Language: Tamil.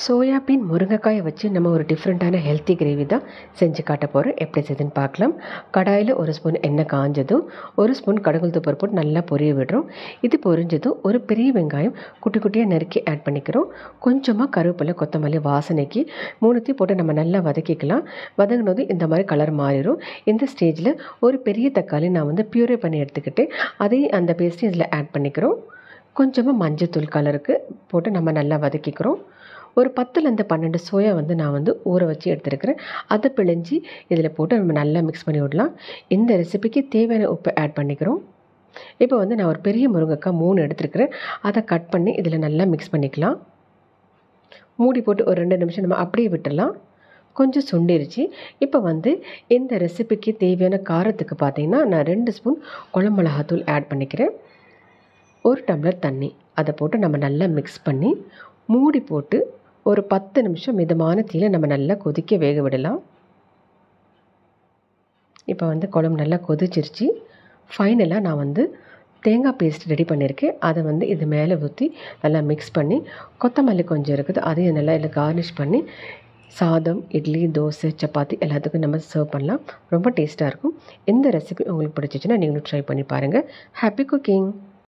சோயா பீன் முருங்கைக்காயை வச்சு நம்ம ஒரு டிஃப்ரெண்ட்டான ஹெல்த்தி கிரேவி தான் செஞ்சு காட்ட போகிறோம். எப்படி செய்யுதுன்னு பார்க்கலாம். கடாயில் ஒரு ஸ்பூன் எண்ணெய் காஞ்சதும் ஒரு ஸ்பூன் கடுகுளுத்தம் பருப்பு போட்டு நல்லா பொரிய விடுறோம். இது பொரிஞ்சதும் ஒரு பெரிய வெங்காயம் குட்டி குட்டியாக நறுக்கி ஆட் பண்ணிக்கிறோம். கொஞ்சமாக கருவேப்பிலை, கொத்தமல்லி வாசனைக்கு மூணுத்தையும் போட்டு நம்ம நல்லா வதக்கிக்கலாம். வதங்கினது இந்த மாதிரி கலர் மாறிடும். இந்த ஸ்டேஜில் ஒரு பெரிய தக்காளி நான் வந்து பியூரே பண்ணி எடுத்துக்கிட்டு அதையும் அந்த பேஸ்ட்டையும் இதில் ஆட் பண்ணிக்கிறோம். கொஞ்சமாக மஞ்சத்தூள் கலருக்கு போட்டு நம்ம நல்லா வதக்கிக்கிறோம். ஒரு 10லேருந்து 12 சோயா வந்து நான் வந்து ஊற வச்சு எடுத்துருக்கிறேன். அதை பிழிஞ்சு இதில் போட்டு நம்ம நல்லா மிக்ஸ் பண்ணி விடலாம். இந்த ரெசிபிக்கு தேவையான உப்பை ஆட் பண்ணிக்கிறோம். இப்போ வந்து நான் ஒரு பெரிய முருங்கைக்காய் 3 எடுத்துருக்கிறேன். அதை கட் பண்ணி இதில் நல்லா மிக்ஸ் பண்ணிக்கலாம். மூடி போட்டு ஒரு 2 நிமிஷம் நம்ம அப்படியே விட்டுடலாம். கொஞ்சம் சுண்டிருச்சு. இப்போ வந்து இந்த ரெசிபிக்கு தேவையான காரத்துக்கு பார்த்தீங்கன்னா நான் 2 ஸ்பூன் குழம்பு மிளகாத்தூள் ஆட் பண்ணிக்கிறேன். 1 டம்ளர் தண்ணி அதை போட்டு நம்ம நல்லா மிக்ஸ் பண்ணி மூடி போட்டு ஒரு 10 நிமிஷம் மிதமான தீயில நம்ம நல்லா கொதிக்க வேக விடலாம். இப்போ வந்து குழம்பு நல்லா கொதிச்சிருச்சு. ஃபைனலாக நான் வந்து தேங்காய் பேஸ்ட் ரெடி பண்ணியிருக்கேன். அதை வந்து இது மேலே ஊற்றி நல்லா மிக்ஸ் பண்ணி கொத்தமல்லி கொஞ்சம் இருக்குது அதையும் நல்லா இதில் கார்னிஷ் பண்ணி சாதம், இட்லி, தோசை, சப்பாத்தி எல்லாத்துக்கும் நம்ம சர்வ் பண்ணலாம். ரொம்ப டேஸ்ட்டாக இருக்கும். இந்த ரெசிபி உங்களுக்கு பிடிச்சிச்சின்னா நீங்களும் ட்ரை பண்ணி பாருங்கள். Happy cooking.